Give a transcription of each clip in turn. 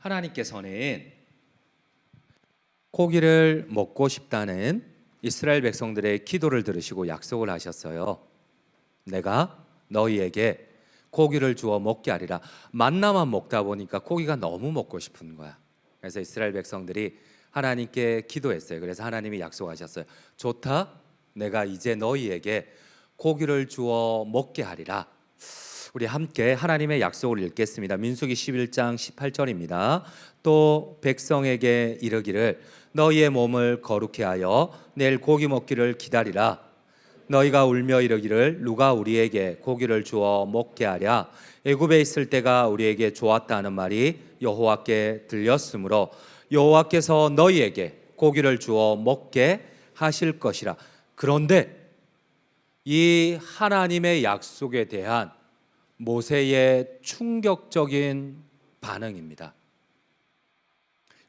하나님께서는 고기를 먹고 싶다는 이스라엘 백성들의 기도를 들으시고 약속을 하셨어요. 내가 너희에게 고기를 주어 먹게 하리라. 만나만 먹다 보니까 고기가 너무 먹고 싶은 거야. 그래서 이스라엘 백성들이 하나님께 기도했어요. 그래서 하나님이 약속하셨어요. 좋다, 내가 이제 너희에게 고기를 주어 먹게 하리라. 우리 함께 하나님의 약속을 읽겠습니다. 민수기 11장 18절입니다. 또 백성에게 이르기를 너희의 몸을 거룩히 하여 내일 고기 먹기를 기다리라. 너희가 울며 이르기를 누가 우리에게 고기를 주어 먹게 하랴. 애굽에 있을 때가 우리에게 좋았다 하는 말이 여호와께 들렸으므로 여호와께서 너희에게 고기를 주어 먹게 하실 것이라. 그런데 이 하나님의 약속에 대한 모세의 충격적인 반응입니다.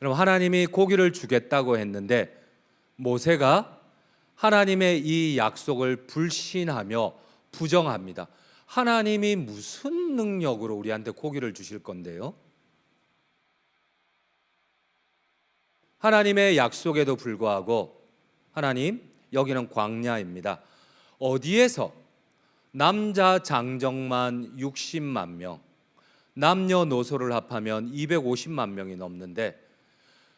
여러분, 하나님이 고기를 주겠다고 했는데 모세가 하나님의 이 약속을 불신하며 부정합니다. 하나님이 무슨 능력으로 우리한테 고기를 주실 건데요? 하나님의 약속에도 불구하고 하나님, 여기는 광야입니다. 어디에서 남자 장정만 60만 명, 남녀노소를 합하면 250만 명이 넘는데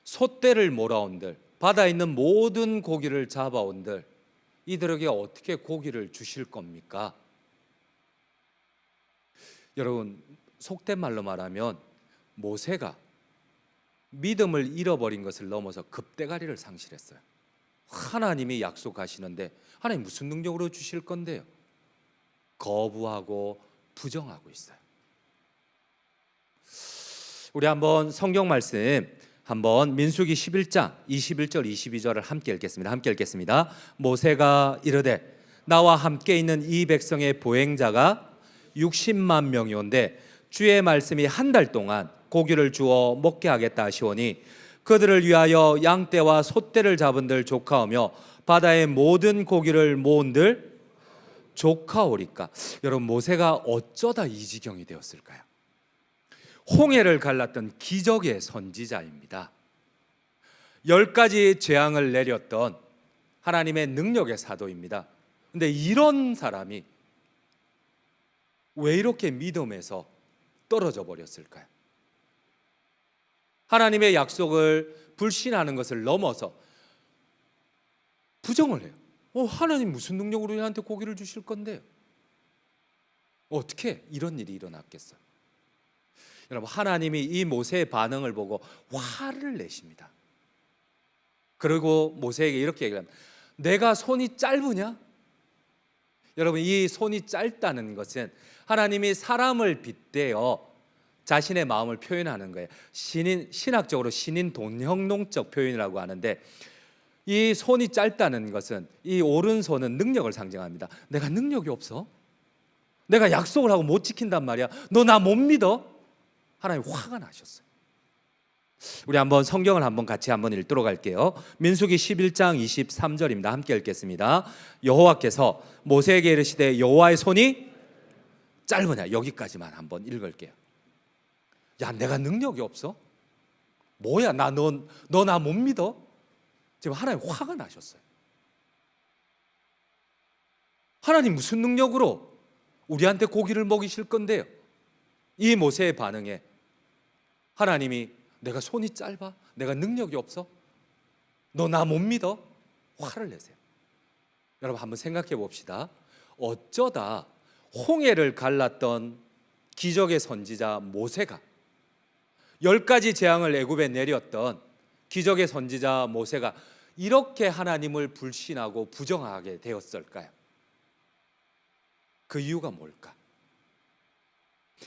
솥대를 몰아온들, 바다에 있는 모든 고기를 잡아온들, 이들에게 어떻게 고기를 주실 겁니까? 여러분, 속된 말로 말하면 모세가 믿음을 잃어버린 것을 넘어서 급대가리를 상실했어요. 하나님이 약속하시는데 하나님 무슨 능력으로 주실 건데요? 거부하고 부정하고 있어요. 우리 한번 성경 말씀 한번 민수기 11장 21절 22절을 함께 읽겠습니다. 함께 읽겠습니다. 모세가 이르되 나와 함께 있는 이 백성의 보행자가 60만 명이온데 주의 말씀이 한 달 동안 고기를 주어 먹게 하겠다 하시오니 그들을 위하여 양떼와 솥대를 잡은들 조카오며 바다의 모든 고기를 모은들 조카오리까. 여러분, 모세가 어쩌다 이 지경이 되었을까요? 홍해를 갈랐던 기적의 선지자입니다. 10가지 재앙을 내렸던 하나님의 능력의 사도입니다. 근데 이런 사람이 왜 이렇게 믿음에서 떨어져 버렸을까요? 하나님의 약속을 불신하는 것을 넘어서 부정을 해요. 하나님 무슨 능력으로 우리한테 고기를 주실 건데요? 어떻게 이런 일이 일어났겠어요? 여러분, 하나님이 이 모세의 반응을 보고 화를 내십니다. 그리고 모세에게 이렇게 얘기합니다. 내가 손이 짧으냐? 여러분, 이 손이 짧다는 것은 하나님이 사람을 빗대어 자신의 마음을 표현하는 거예요. 신학적으로 신인 돈형농적 표현이라고 하는데, 이 손이 짧다는 것은, 이 오른손은 능력을 상징합니다. 내가 능력이 없어? 내가 약속을 하고 못 지킨단 말이야. 너 나 못 믿어? 하나님 화가 나셨어요. 우리 한번 성경을 한번 같이 한번 읽도록 할게요. 민수기 11장 23절입니다. 함께 읽겠습니다. 여호와께서 모세에게 이르시되 여호와의 손이 짧으냐. 여기까지만 한번 읽을게요. 야, 내가 능력이 없어? 뭐야, 너 나 못 믿어? 지금 하나님 화가 나셨어요. 하나님 무슨 능력으로 우리한테 고기를 먹이실 건데요? 이 모세의 반응에 하나님이 내가 손이 짧아? 내가 능력이 없어? 너 나 못 믿어? 화를 내세요. 여러분, 한번 생각해 봅시다. 어쩌다 홍해를 갈랐던 기적의 선지자 모세가, 10가지 재앙을 애굽에 내렸던 기적의 선지자 모세가 이렇게 하나님을 불신하고 부정하게 되었을까요? 그 이유가 뭘까?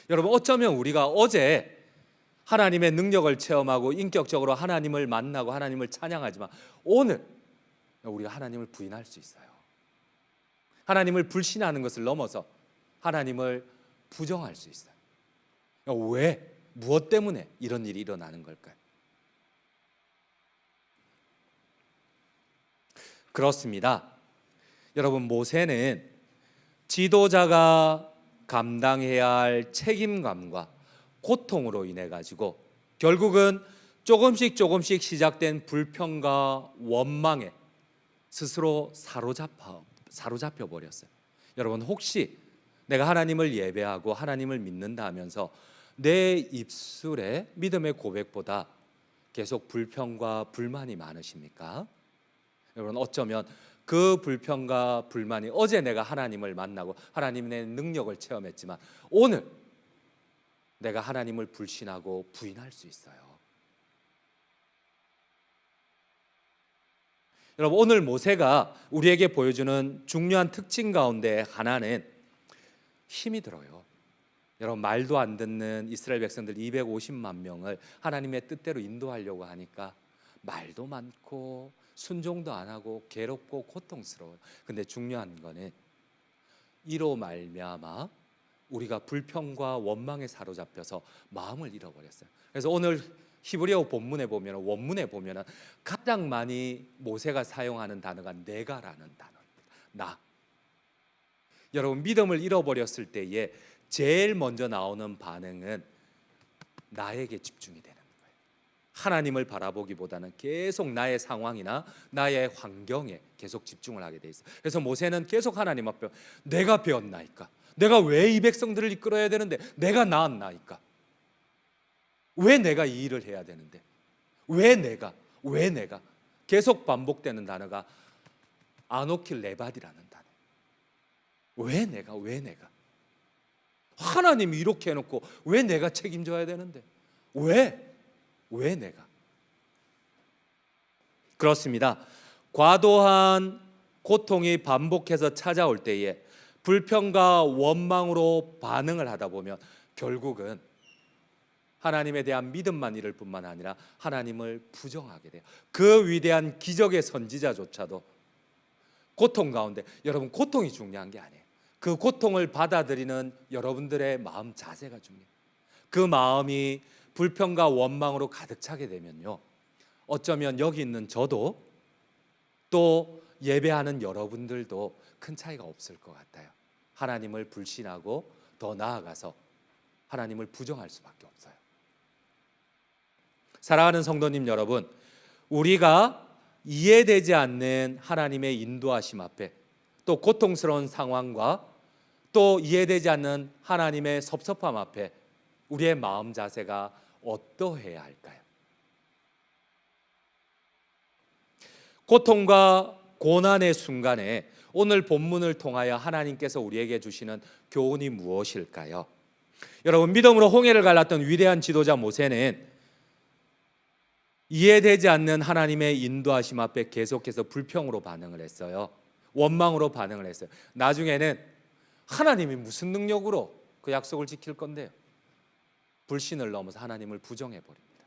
여러분, 어쩌면 우리가 어제 하나님의 능력을 체험하고 인격적으로 하나님을 만나고 하나님을 찬양하지만 오늘 우리가 하나님을 부인할 수 있어요. 하나님을 불신하는 것을 넘어서 하나님을 부정할 수 있어요. 왜? 무엇 때문에 이런 일이 일어나는 걸까요? 그렇습니다. 여러분, 모세는 지도자가 감당해야 할 책임감과 고통으로 인해 가지고 결국은 조금씩 시작된 불평과 원망에 스스로 사로잡혀 버렸어요. 여러분, 혹시 내가 하나님을 예배하고 하나님을 믿는다 하면서 내 입술에 믿음의 고백보다 계속 불평과 불만이 많으십니까? 여러분, 어쩌면 그 불평과 불만이 어제 내가 하나님을 만나고 하나님의 능력을 체험했지만 오늘 내가 하나님을 불신하고 부인할 수 있어요. 여러분, 오늘 모세가 우리에게 보여주는 중요한 특징 가운데 하나는 힘이 들어요. 여러분, 말도 안 듣는 이스라엘 백성들 250만 명을 하나님의 뜻대로 인도하려고 하니까 말도 많고 순종도 안 하고 괴롭고 고통스러워요. 근데 중요한 거는 이로 말미암아 우리가 불평과 원망에 사로잡혀서 마음을 잃어버렸어요. 그래서 오늘 히브리어 본문에 보면, 원문에 보면 가장 많이 모세가 사용하는 단어가 내가라는 단어입니다. 나. 여러분, 믿음을 잃어버렸을 때에 제일 먼저 나오는 반응은 나에게 집중이 되는 거예요. 하나님을 바라보기보다는 계속 나의 상황이나 나의 환경에 계속 집중을 하게 돼 있어요. 그래서 모세는 계속 하나님 앞에 내가 배웠나이까? 내가 왜 이 백성들을 이끌어야 되는데? 내가 나았나이까? 왜 내가 이 일을 해야 되는데? 왜 내가 계속 반복되는 단어가 아노킬 레바디라는 단어. 왜 내가 하나님이 이렇게 해놓고 왜 내가 책임져야 되는데? 왜 내가? 그렇습니다. 과도한 고통이 반복해서 찾아올 때에 불평과 원망으로 반응을 하다 보면 결국은 하나님에 대한 믿음만 잃을 뿐만 아니라 하나님을 부정하게 돼요. 그 위대한 기적의 선지자조차도 고통 가운데, 여러분, 고통이 중요한 게 아니에요. 그 고통을 받아들이는 여러분들의 마음 자세가 중요해요. 그 마음이 불평과 원망으로 가득 차게 되면요, 어쩌면 여기 있는 저도 또 예배하는 여러분들도 큰 차이가 없을 것 같아요. 하나님을 불신하고 더 나아가서 하나님을 부정할 수밖에 없어요. 사랑하는 성도님 여러분, 우리가 이해되지 않는 하나님의 인도하심 앞에, 또 고통스러운 상황과 또 이해되지 않는 하나님의 섭섭함 앞에 우리의 마음 자세가 어떠해야 할까요? 고통과 고난의 순간에 오늘 본문을 통하여 하나님께서 우리에게 주시는 교훈이 무엇일까요? 여러분, 믿음으로 홍해를 갈랐던 위대한 지도자 모세는 이해되지 않는 하나님의 인도하심 앞에 계속해서 불평으로 반응을 했어요. 원망으로 반응을 했어요. 나중에는 하나님이 무슨 능력으로 그 약속을 지킬 건데요? 불신을 넘어서 하나님을 부정해 버립니다.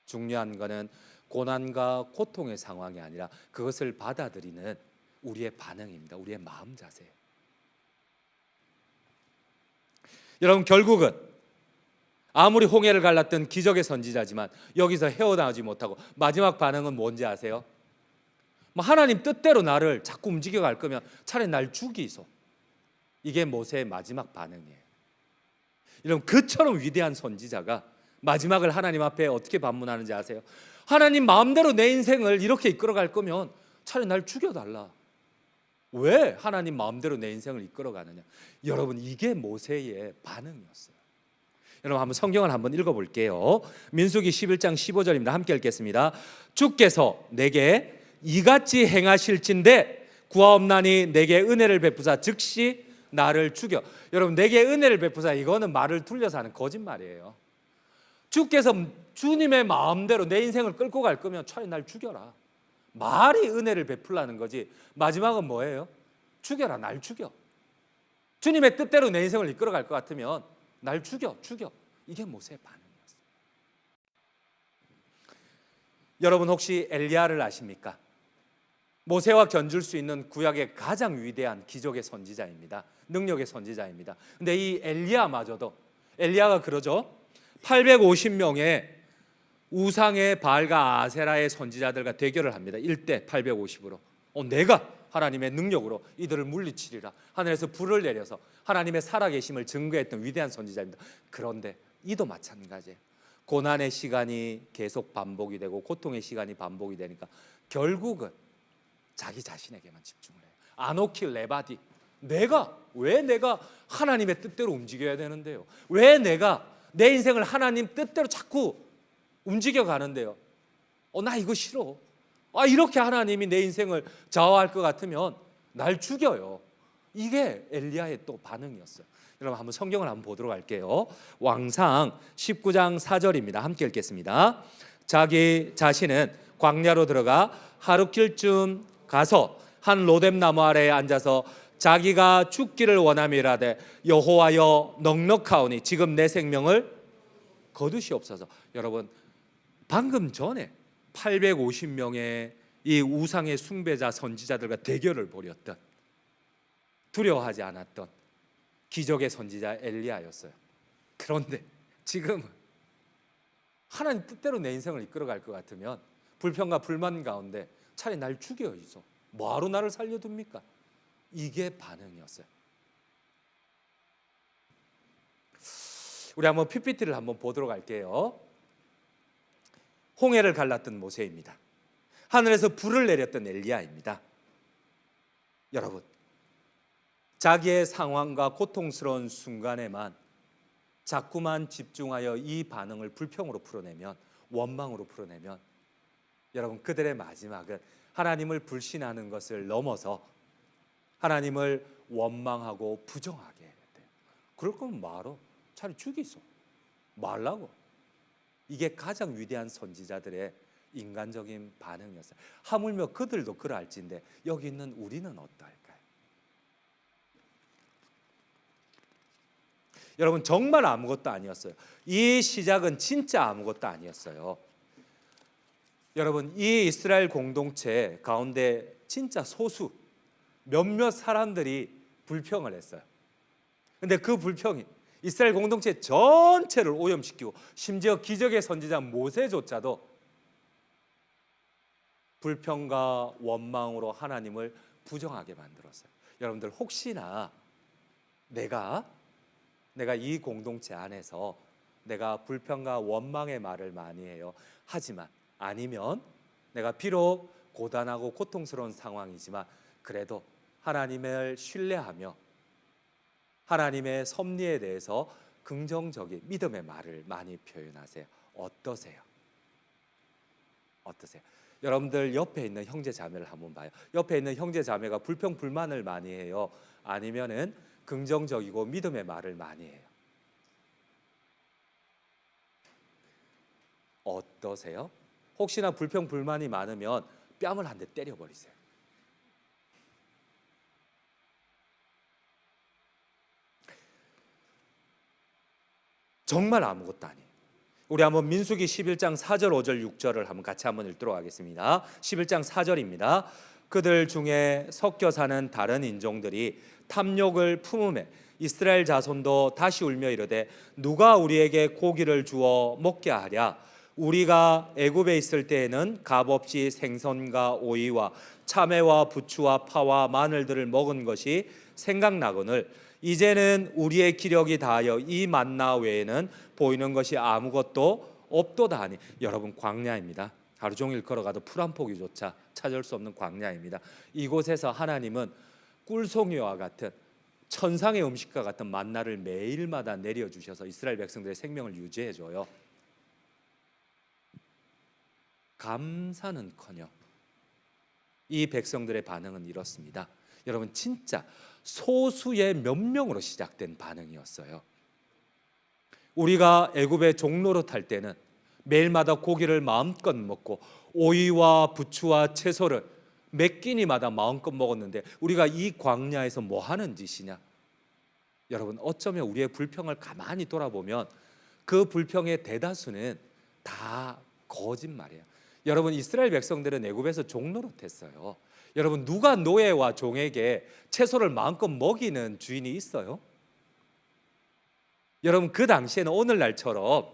중요한 것은 고난과 고통의 상황이 아니라 그것을 받아들이는 우리의 반응입니다. 우리의 마음 자세예요. 여러분, 결국은 아무리 홍해를 갈랐던 기적의 선지자지만 여기서 헤어나오지 못하고 마지막 반응은 뭔지 아세요? 하나님 뜻대로 나를 자꾸 움직여갈 거면 차라리 날 죽이소. 이게 모세의 마지막 반응이에요. 여러분, 그처럼 위대한 선지자가 마지막을 하나님 앞에 어떻게 반문하는지 아세요? 하나님 마음대로 내 인생을 이렇게 이끌어갈 거면 차라리 날 죽여달라. 왜 하나님 마음대로 내 인생을 이끌어가느냐? 여러분, 이게 모세의 반응이었어요. 여러분, 한번 성경을 한번 읽어볼게요. 민수기 11장 15절입니다. 함께 읽겠습니다. 주께서 내게 이같이 행하실진대 구하옵나니 내게 은혜를 베푸사 즉시 나를 죽여. 여러분, 내게 은혜를 베푸사, 이거는 말을 돌려서 하는 거짓말이에요. 주께서 주님의 마음대로 내 인생을 끌고 갈 거면 차라리 날 죽여라. 말이 은혜를 베풀라는 거지, 마지막은 뭐예요? 죽여라, 날 죽여. 주님의 뜻대로 내 인생을 이끌어 갈 것 같으면 날 죽여. 이게 모세의 반응이었어요. 여러분, 혹시 엘리야를 아십니까? 모세와 견줄 수 있는 구약의 가장 위대한 기적의 선지자입니다. 능력의 선지자입니다. 근데 이 엘리야마저도, 엘리야가 그러죠. 850명의 우상의 바알과 아세라의 선지자들과 대결을 합니다. 1대 850으로. 내가 하나님의 능력으로 이들을 물리치리라. 하늘에서 불을 내려서 하나님의 살아계심을 증거했던 위대한 선지자입니다. 그런데 이도 마찬가지예요. 고난의 시간이 계속 반복이 되고 고통의 시간이 반복이 되니까 결국은 자기 자신에게만 집중을 해요. 아노킬 레바디, 왜 내가 하나님의 뜻대로 움직여야 되는데요? 왜 내가 내 인생을 하나님 뜻대로 자꾸 움직여 가는데요? 나 이거 싫어. 이렇게 하나님이 내 인생을 좌우할 것 같으면 날 죽여요. 이게 엘리야의 또 반응이었어요. 여러분 한번 성경을 한번 보도록 할게요. 왕상 19장 4절입니다. 함께 읽겠습니다. 자기 자신은 광야로 들어가 하루킬쯤 가서 한 로뎀 나무 아래에 앉아서 자기가 죽기를 원함이라되 여호와여 넉넉하오니 지금 내 생명을 거두시옵소서. 여러분 방금 전에 850명의 이 우상의 숭배자 선지자들과 대결을 벌였던, 두려워하지 않았던 기적의 선지자 엘리야였어요. 그런데 지금 하나님 뜻대로 내 인생을 이끌어갈 것 같으면 불평과 불만 가운데 차라리 날 죽여야죠. 뭐하러 나를 살려둡니까? 이게 반응이었어요. 우리 한번 PPT를 한번 보도록 할게요. 홍해를 갈랐던 모세입니다. 하늘에서 불을 내렸던 엘리야입니다. 여러분, 자기의 상황과 고통스러운 순간에만 자꾸만 집중하여 이 반응을 불평으로 풀어내면, 원망으로 풀어내면, 여러분 그들의 마지막은 하나님을 불신하는 것을 넘어서 하나님을 원망하고 부정하게 돼요. 그럴 거면 말어. 차라리 죽이소. 말라고. 이게 가장 위대한 선지자들의 인간적인 반응이었어요. 하물며 그들도 그럴지인데 여기 있는 우리는 어떨까요? 여러분 정말 아무것도 아니었어요. 이 시작은 진짜 아무것도 아니었어요. 여러분 이 이스라엘 공동체 가운데 진짜 소수 몇몇 사람들이 불평을 했어요. 근데 그 불평이 이스라엘 공동체 전체를 오염시키고 심지어 기적의 선지자 모세조차도 불평과 원망으로 하나님을 부정하게 만들었어요. 여러분들 혹시나 내가 이 공동체 안에서 내가 불평과 원망의 말을 많이 해요. 하지만 아니면 내가 비록 고단하고 고통스러운 상황이지만 그래도 하나님을 신뢰하며 하나님의 섭리에 대해서 긍정적인 믿음의 말을 많이 표현하세요. 어떠세요? 여러분들 옆에 있는 형제 자매를 한번 봐요. 옆에 있는 형제 자매가 불평 불만을 많이 해요? 아니면은 긍정적이고 믿음의 말을 많이 해요? 어떠세요? 혹시나 불평 불만이 많으면 뺨을 한 대 때려버리세요. 정말 아무것도 아니에요. 우리 한번 민수기 11장 4절 5절 6절을 한번 같이 한번 읽도록 하겠습니다. 11장 4절입니다. 그들 중에 섞여 사는 다른 인종들이 탐욕을 품음에 이스라엘 자손도 다시 울며 이르되 누가 우리에게 고기를 주어 먹게 하랴. 우리가 애굽에 있을 때에는 값없이 생선과 오이와 참외와 부추와 파와 마늘들을 먹은 것이 생각나거늘 이제는 우리의 기력이 다하여 이 만나 외에는 보이는 것이 아무것도 없도다 하니. 여러분 광야입니다. 하루 종일 걸어가도 풀 한 포기조차 찾을 수 없는 광야입니다. 이곳에서 하나님은 꿀송이와 같은 천상의 음식과 같은 만나를 매일마다 내려주셔서 이스라엘 백성들의 생명을 유지해줘요. 감사는커녕 이 백성들의 반응은 이렇습니다. 여러분 진짜 소수의 몇 명으로 시작된 반응이었어요. 우리가 애굽의 종로로 탈 때는 매일마다 고기를 마음껏 먹고 오이와 부추와 채소를 몇 끼니마다 마음껏 먹었는데 우리가 이 광야에서 뭐 하는 짓이냐? 여러분 어쩌면 우리의 불평을 가만히 돌아보면 그 불평의 대다수는 다 거짓말이에요. 여러분 이스라엘 백성들은 애굽에서 종노릇했어요. 여러분 누가 노예와 종에게 채소를 마음껏 먹이는 주인이 있어요? 여러분 그 당시에는 오늘날처럼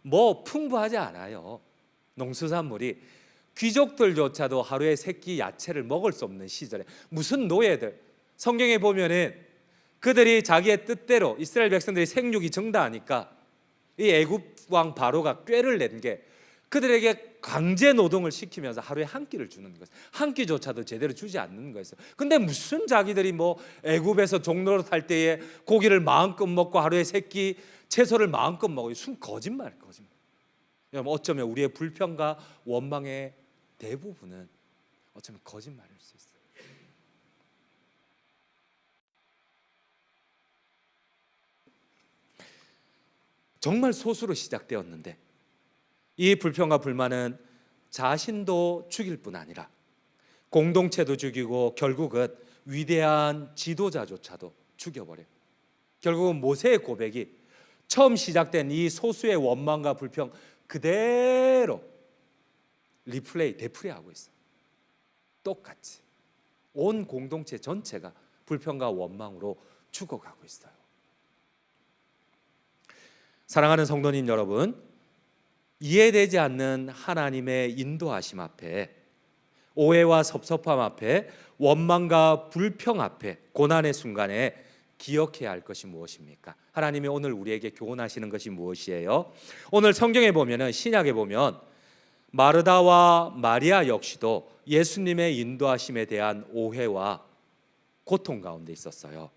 뭐 풍부하지 않아요. 농수산물이 귀족들조차도 하루에 3끼 야채를 먹을 수 없는 시절에 무슨 노예들, 성경에 보면은 그들이 자기의 뜻대로 이스라엘 백성들이 생육이 증다하니까 이 애굽 왕 바로가 꾀를 낸 게 그들에게 강제 노동을 시키면서 하루에 한 끼를 주는 거예요. 한 끼조차도 제대로 주지 않는 거였어요. 근데 무슨 자기들이 뭐 애굽에서 종로로 탈 때에 고기를 마음껏 먹고 하루에 세 끼 채소를 마음껏 먹어요. 순 거짓말. 여러분, 어쩌면 우리의 불평과 원망의 대부분은 어쩌면 거짓말일 수 있어요. 정말 소수로 시작되었는데 이 불평과 불만은 자신도 죽일 뿐 아니라 공동체도 죽이고 결국은 위대한 지도자조차도 죽여버려요. 결국은 모세의 고백이 처음 시작된 이 소수의 원망과 불평 그대로 되풀이하고 있어요. 똑같이 온 공동체 전체가 불평과 원망으로 죽어가고 있어요. 사랑하는 성도님 여러분, 이해되지 않는 하나님의 인도하심 앞에, 오해와 섭섭함 앞에, 원망과 불평 앞에, 고난의 순간에 기억해야 할 것이 무엇입니까? 하나님이 오늘 우리에게 교훈하시는 것이 무엇이에요? 오늘 성경에 보면은, 신약에 보면 마르다와 마리아 역시도 예수님의 인도하심에 대한 오해와 고통 가운데 있었어요.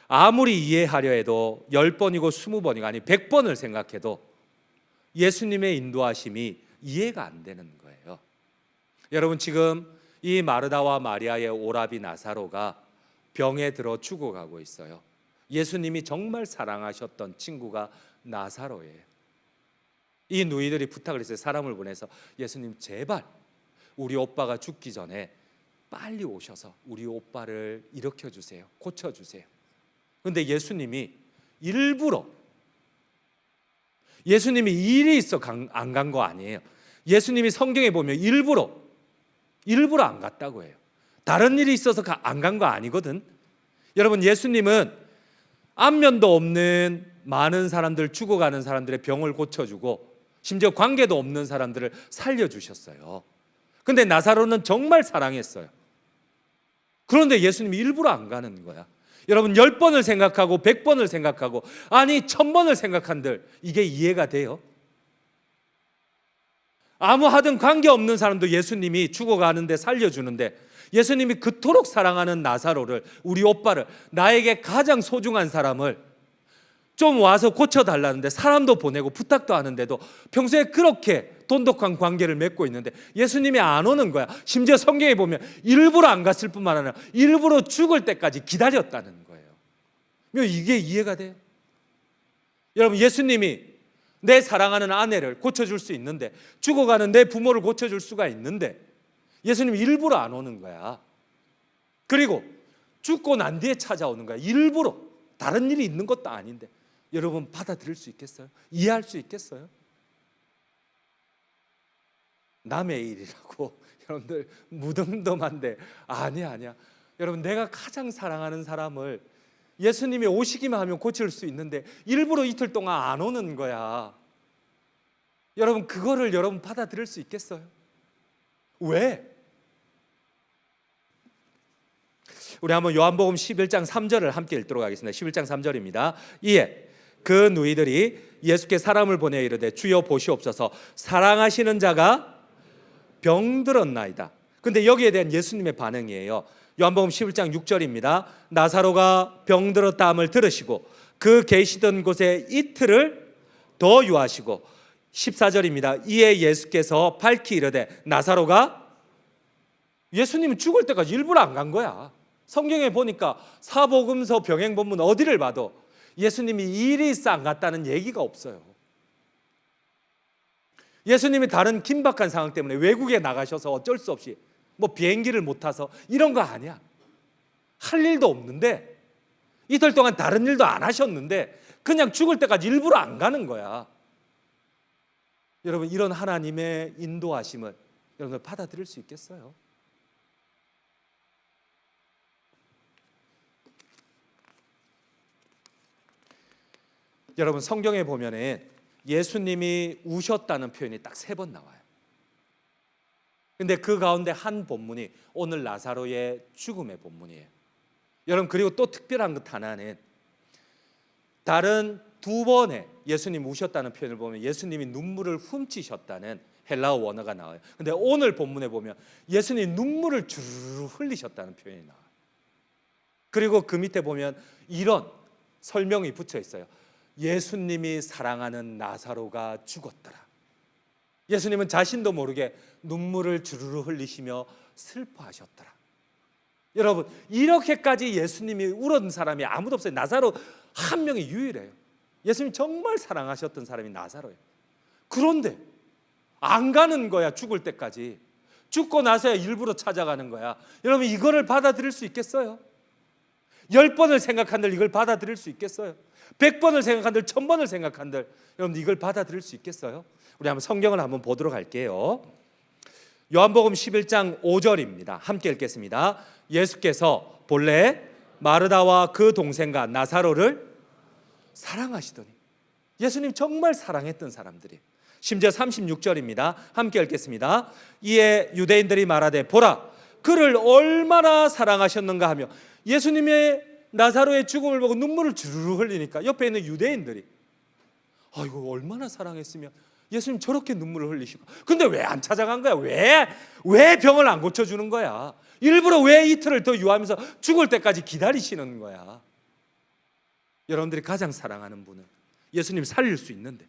아무리 이해하려 해도 10번이고 20번이고 아니 100번을 생각해도 예수님의 인도하심이 이해가 안 되는 거예요. 여러분, 지금 이 마르다와 마리아의 오라비 나사로가 병에 들어 죽어가고 있어요. 예수님이 정말 사랑하셨던 친구가 나사로예요. 이 누이들이 부탁을 했어요. 사람을 보내서 예수님 제발 우리 오빠가 죽기 전에 빨리 오셔서 우리 오빠를 일으켜주세요. 고쳐주세요. 그런데 예수님이 일부러, 예수님이 일이 있어 안 간 거 아니에요. 예수님이 성경에 보면 일부러 안 갔다고 해요. 다른 일이 있어서 안 간 거 아니거든. 여러분, 예수님은 안면도 없는 많은 사람들, 죽어가는 사람들의 병을 고쳐주고 심지어 관계도 없는 사람들을 살려주셨어요. 근데 나사로는 정말 사랑했어요. 그런데 예수님이 일부러 안 가는 거야. 여러분, 10번을 생각하고 100번을 생각하고 아니 1000번을 생각한들 이게 이해가 돼요? 아무 하든 관계없는 사람도 예수님이 죽어가는데 살려주는데, 예수님이 그토록 사랑하는 나사로를, 우리 오빠를, 나에게 가장 소중한 사람을 좀 와서 고쳐달라는데 사람도 보내고 부탁도 하는데도 평소에 그렇게 돈독한 관계를 맺고 있는데 예수님이 안 오는 거야. 심지어 성경에 보면 일부러 안 갔을 뿐만 아니라 일부러 죽을 때까지 기다렸다는 거예요. 이게 이해가 돼요? 여러분, 예수님이 내 사랑하는 아내를 고쳐줄 수 있는데, 죽어가는 내 부모를 고쳐줄 수가 있는데 예수님이 일부러 안 오는 거야. 그리고 죽고 난 뒤에 찾아오는 거야. 일부러. 다른 일이 있는 것도 아닌데. 여러분, 받아들일 수 있겠어요? 이해할 수 있겠어요? 남의 일이라고 여러분들 무덤덤한데 아니야. 여러분, 내가 가장 사랑하는 사람을 예수님이 오시기만 하면 고칠 수 있는데 일부러 이틀 동안 안 오는 거야. 여러분, 그거를 여러분 받아들일 수 있겠어요? 왜? 우리 한번 요한복음 11장 3절을 함께 읽도록 하겠습니다. 11장 3절입니다. 이에 그 누이들이 예수께 사람을 보내 이르되 주여 보시옵소서, 사랑하시는 자가 병들었나이다. 근데 여기에 대한 예수님의 반응이에요. 요한복음 11장 6절입니다. 나사로가 병들었다 함을 들으시고 그 계시던 곳에 이틀을 더 유하시고, 14절입니다. 이에 예수께서 밝히 이르되 나사로가, 예수님은 죽을 때까지 일부러 안 간 거야. 성경에 보니까 사복음서 병행본문 어디를 봐도 예수님이 일이 있어 안 갔다는 얘기가 없어요. 예수님이 다른 긴박한 상황 때문에 외국에 나가셔서 어쩔 수 없이 뭐 비행기를 못 타서 이런 거 아니야. 할 일도 없는데, 이틀 동안 다른 일도 안 하셨는데 그냥 죽을 때까지 일부러 안 가는 거야. 여러분, 이런 하나님의 인도하심을 여러분 받아들일 수 있겠어요? 여러분, 성경에 보면은 예수님이 우셨다는 표현이 딱 3번 나와요. 근데 그 가운데 한 본문이 오늘 나사로의 죽음의 본문이에요. 여러분, 그리고 또 특별한 것 하나는, 다른 두 번에 예수님 우셨다는 표현을 보면 예수님이 눈물을 훔치셨다는 헬라어 원어가 나와요. 근데 오늘 본문에 보면 예수님이 눈물을 주르르 흘리셨다는 표현이 나와요. 그리고 그 밑에 보면 이런 설명이 붙여 있어요. 예수님이 사랑하는 나사로가 죽었더라. 예수님은 자신도 모르게 눈물을 주르르 흘리시며 슬퍼하셨더라. 여러분, 이렇게까지 예수님이 울은 사람이 아무도 없어요. 나사로 한 명이 유일해요. 예수님이 정말 사랑하셨던 사람이 나사로예요. 그런데 안 가는 거야. 죽을 때까지. 죽고 나서야 일부러 찾아가는 거야. 여러분, 이거를 받아들일 수 있겠어요? 10번을 생각한들 이걸 받아들일 수 있겠어요? 100번을 생각한들 1000번을 생각한들 여러분 이걸 받아들일 수 있겠어요? 우리 한번 성경을 한번 보도록 할게요. 요한복음 11장 5절입니다. 함께 읽겠습니다. 예수께서 본래 마르다와 그 동생과 나사로를 사랑하시더니, 예수님 정말 사랑했던 사람들이. 심지어 36절입니다. 함께 읽겠습니다. 이에 유대인들이 말하되 보라 그를 얼마나 사랑하셨는가 하며, 예수님의 나사로의 죽음을 보고 눈물을 주르르 흘리니까 옆에 있는 유대인들이 아이고 얼마나 사랑했으면 예수님 저렇게 눈물을 흘리시고, 근데 왜 안 찾아간 거야? 왜 병을 안 고쳐주는 거야? 일부러 왜 이틀을 더 유하면서 죽을 때까지 기다리시는 거야? 여러분들이 가장 사랑하는 분은 예수님 살릴 수 있는데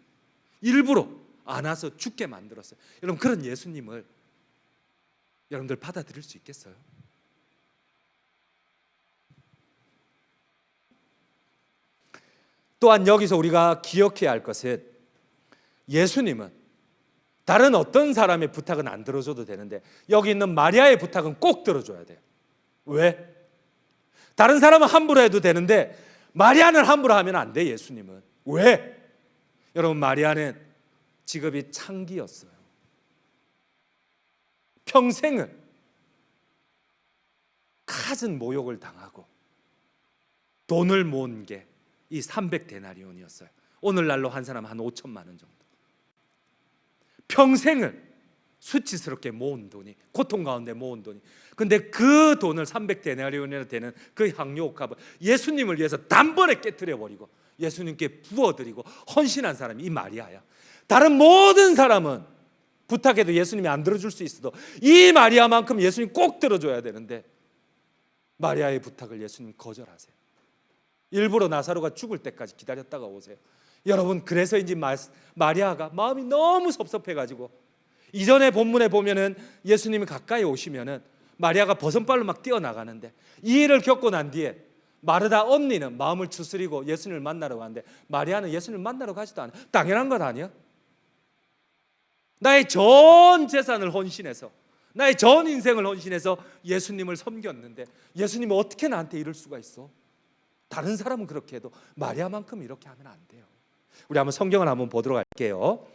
일부러 안 와서 죽게 만들었어요. 여러분, 그런 예수님을 여러분들 받아들일 수 있겠어요? 또한 여기서 우리가 기억해야 할 것은, 예수님은 다른 어떤 사람의 부탁은 안 들어줘도 되는데 여기 있는 마리아의 부탁은 꼭 들어줘야 돼요. 왜? 다른 사람은 함부로 해도 되는데 마리아는 함부로 하면 안 돼. 예수님은. 왜? 여러분, 마리아는 직업이 창기였어요. 평생을 갖은 모욕을 당하고 돈을 모은 게 이 300데나리온이었어요. 오늘날로 한 사람 한 5천만 원 정도. 평생을 수치스럽게 모은 돈이, 고통 가운데 모은 돈이. 근데 그 돈을 300데나리온이나 되는 그 향료옥합을 예수님을 위해서 단번에 깨뜨려 버리고 예수님께 부어드리고 헌신한 사람이 이 마리아야. 다른 모든 사람은 부탁해도 예수님이 안 들어줄 수 있어도 이 마리아만큼 예수님 꼭 들어줘야 되는데 마리아의 부탁을 예수님 거절하세요. 일부러 나사로가 죽을 때까지 기다렸다가 오세요. 여러분, 그래서인지 마리아가 마음이 너무 섭섭해가지고, 이전에 본문에 보면은 예수님이 가까이 오시면은 마리아가 버선발로 막 뛰어나가는데, 이 일을 겪고 난 뒤에 마르다 언니는 마음을 추스리고 예수님을 만나러 가는데 마리아는 예수님을 만나러 가지도 않아요. 당연한 것 아니야? 나의 전 재산을 헌신해서, 나의 전 인생을 헌신해서 예수님을 섬겼는데 예수님이 어떻게 나한테 이럴 수가 있어? 다른 사람은 그렇게 해도 마리아만큼 이렇게 하면 안 돼요. 우리 한번 성경을 한번 보도록 할게요.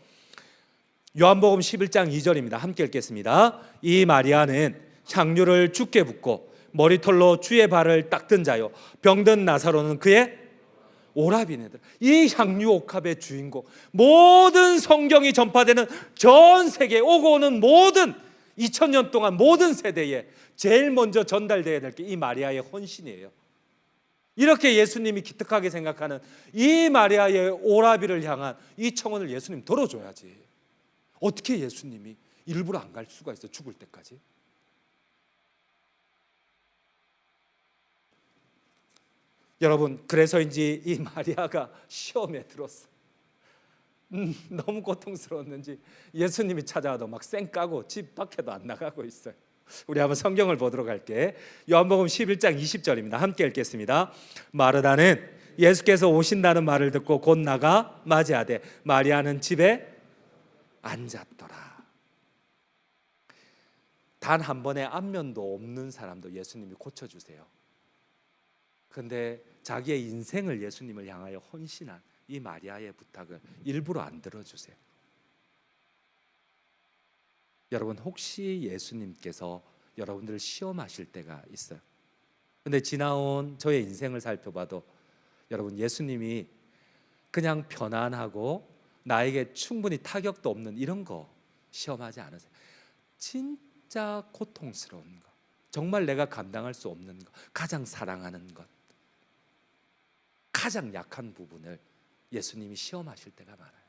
요한복음 11장 2절입니다. 함께 읽겠습니다. 이 마리아는 향유를 주께 붓고 머리털로 주의 발을 닦던 자요, 병든 나사로는 그의 오라비네들. 이 향유옥합의 주인공, 모든 성경이 전파되는 전 세계에 오고 오는 모든 2000년 동안 모든 세대에 제일 먼저 전달되어야 될 게 이 마리아의 헌신이에요. 이렇게 예수님이 기특하게 생각하는 이 마리아의 오라비를 향한 이 청혼을 예수님 들어줘야지. 어떻게 예수님이 일부러 안 갈 수가 있어? 죽을 때까지. 여러분, 그래서인지 이 마리아가 시험에 들었어. 너무 고통스러웠는지 예수님이 찾아와도 막 쌩 까고 집 밖에도 안 나가고 있어요. 우리 한번 성경을 보도록 할게. 요한복음 11장 20절입니다. 함께 읽겠습니다. 마르다는 예수께서 오신다는 말을 듣고 곧 나가 맞이하되 마리아는 집에 앉았더라. 단 한 번의 안면도 없는 사람도 예수님이 고쳐주세요. 근데 자기의 인생을 예수님을 향하여 헌신한 이 마리아의 부탁을 일부러 안 들어주세요. 여러분, 혹시 예수님께서 여러분들을 시험하실 때가 있어요. 근데 지나온 저의 인생을 살펴봐도 여러분, 예수님이 그냥 편안하고 나에게 충분히 타격도 없는 이런 거 시험하지 않으세요. 진짜 고통스러운 거, 정말 내가 감당할 수 없는 것, 가장 사랑하는 것, 가장 약한 부분을 예수님이 시험하실 때가 많아요.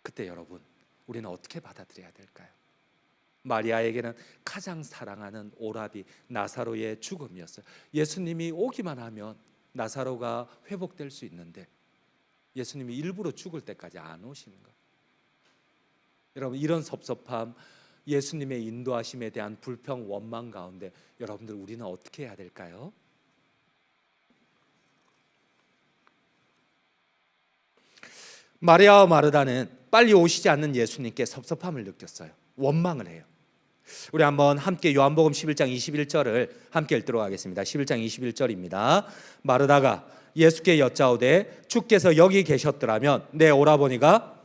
그때 여러분, 우리는 어떻게 받아들여야 될까요? 마리아에게는 가장 사랑하는 오라비 나사로의 죽음이었어요. 예수님이 오기만 하면 나사로가 회복될 수 있는데 예수님이 일부러 죽을 때까지 안 오시는 거예요. 여러분, 이런 섭섭함, 예수님의 인도하심에 대한 불평, 원망 가운데 여러분들 우리는 어떻게 해야 될까요? 마리아와 마르다는 빨리 오시지 않는 예수님께 섭섭함을 느꼈어요. 원망을 해요. 우리 한번 함께 요한복음 11장 21절을 함께 읽도록 하겠습니다. 11장 21절입니다. 마르다가 예수께 여짜오되 주께서 여기 계셨더라면 내 오라버니가,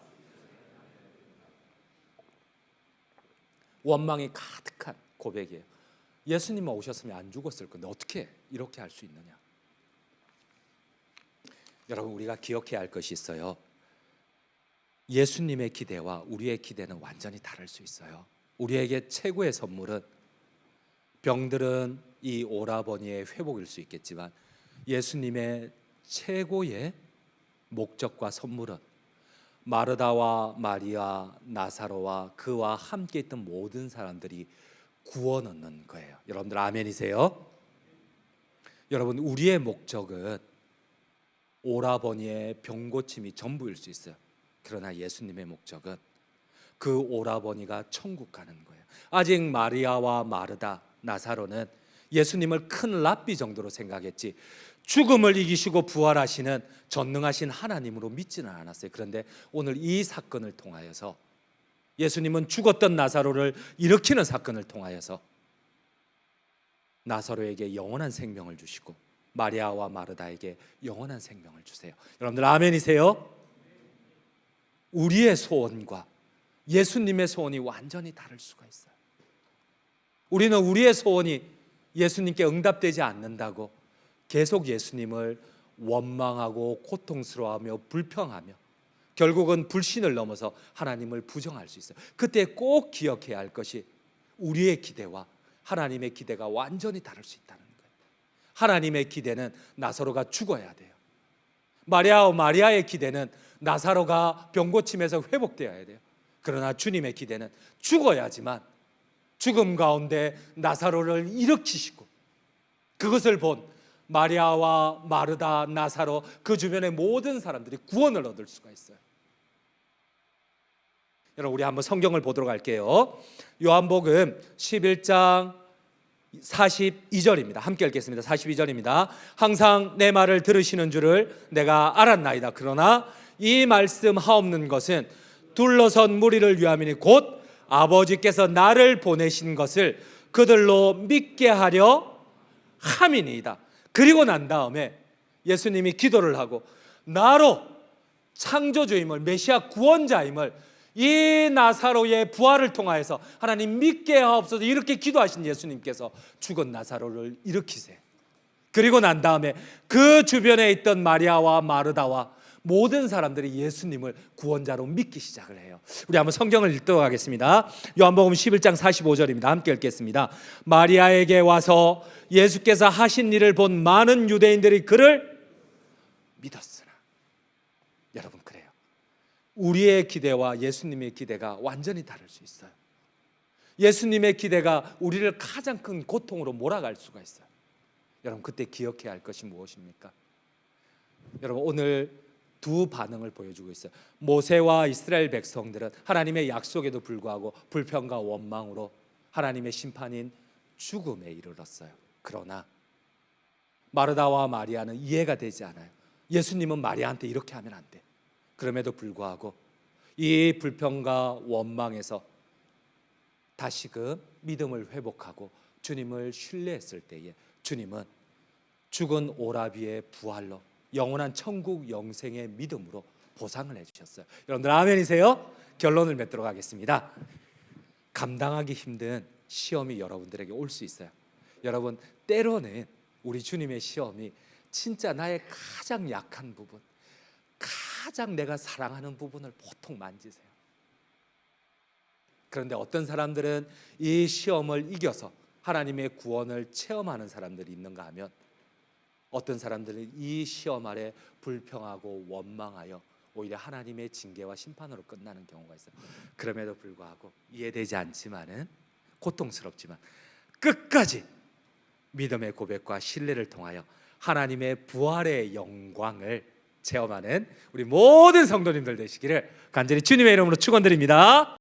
원망이 가득한 고백이에요. 예수님만 오셨으면 안 죽었을 건데 어떻게 이렇게 할 수 있느냐. 여러분, 우리가 기억해야 할 것이 있어요. 예수님의 기대와 우리의 기대는 완전히 다를 수 있어요. 우리에게 최고의 선물은, 병들은 이 오라버니의 회복일 수 있겠지만 예수님의 최고의 목적과 선물은 마르다와 마리아, 나사로와 그와 함께 있던 모든 사람들이 구원 얻는 거예요. 여러분들 아멘이세요? 여러분, 우리의 목적은 오라버니의 병고침이 전부일 수 있어요. 그러나 예수님의 목적은 그 오라버니가 천국 가는 거예요. 아직 마리아와 마르다, 나사로는 예수님을 큰 랍비 정도로 생각했지 죽음을 이기시고 부활하시는 전능하신 하나님으로 믿지는 않았어요. 그런데 오늘 이 사건을 통하여서, 예수님은 죽었던 나사로를 일으키는 사건을 통하여서 나사로에게 영원한 생명을 주시고 마리아와 마르다에게 영원한 생명을 주세요. 여러분들 아멘이세요? 우리의 소원과 예수님의 소원이 완전히 다를 수가 있어요. 우리는 우리의 소원이 예수님께 응답되지 않는다고 계속 예수님을 원망하고 고통스러워하며 불평하며 결국은 불신을 넘어서 하나님을 부정할 수 있어요. 그때 꼭 기억해야 할 것이, 우리의 기대와 하나님의 기대가 완전히 다를 수 있다는 거예요. 하나님의 기대는 나사로가 죽어야 돼요. 마리아의 기대는 나사로가 병고침에서 회복되어야 돼요. 그러나 주님의 기대는 죽어야지만 죽음 가운데 나사로를 일으키시고, 그것을 본 마리아와 마르다, 나사로, 그 주변의 모든 사람들이 구원을 얻을 수가 있어요. 여러분, 우리 한번 성경을 보도록 할게요. 요한복음 11장 42절입니다. 함께 읽겠습니다. 42절입니다. 항상 내 말을 들으시는 줄을 내가 알았나이다. 그러나 이 말씀 하옵는 것은 둘러선 무리를 위함이니 곧 아버지께서 나를 보내신 것을 그들로 믿게 하려 함이니이다. 그리고 난 다음에 예수님이 기도를 하고 나로 창조주임을, 메시아 구원자임을 이 나사로의 부활을 통하여서 하나님 믿게 하옵소서, 이렇게 기도하신 예수님께서 죽은 나사로를 일으키세요. 그리고 난 다음에 그 주변에 있던 마리아와 마르다와 모든 사람들이 예수님을 구원자로 믿기 시작을 해요. 우리 한번 성경을 읽도록 하겠습니다. 요한복음 11장 45절입니다. 함께 읽겠습니다. 마리아에게 와서 예수께서 하신 일을 본 많은 유대인들이 그를 믿었으나. 여러분, 그래요. 우리의 기대와 예수님의 기대가 완전히 다를 수 있어요. 예수님의 기대가 우리를 가장 큰 고통으로 몰아갈 수가 있어요. 여러분, 그때 기억해야 할 것이 무엇입니까? 여러분, 오늘 두 반응을 보여주고 있어요. 모세와 이스라엘 백성들은 하나님의 약속에도 불구하고 불평과 원망으로 하나님의 심판인 죽음에 이르렀어요. 그러나 마르다와 마리아는 이해가 되지 않아요. 예수님은 마리아한테 이렇게 하면 안 돼. 그럼에도 불구하고 이 불평과 원망에서 다시금 믿음을 회복하고 주님을 신뢰했을 때에 주님은 죽은 오라비의 부활로 영원한 천국 영생의 믿음으로 보상을 해주셨어요. 여러분들 아멘이세요? 결론을 맺도록 하겠습니다. 감당하기 힘든 시험이 여러분들에게 올 수 있어요. 여러분, 때로는 우리 주님의 시험이 진짜 나의 가장 약한 부분, 가장 내가 사랑하는 부분을 보통 만지세요. 그런데 어떤 사람들은 이 시험을 이겨서 하나님의 구원을 체험하는 사람들이 있는가 하면, 어떤 사람들은 이 시험 아래 불평하고 원망하여 오히려 하나님의 징계와 심판으로 끝나는 경우가 있어요. 그럼에도 불구하고 이해되지 않지만은 고통스럽지만 끝까지 믿음의 고백과 신뢰를 통하여 하나님의 부활의 영광을 체험하는 우리 모든 성도님들 되시기를 간절히 주님의 이름으로 축원드립니다.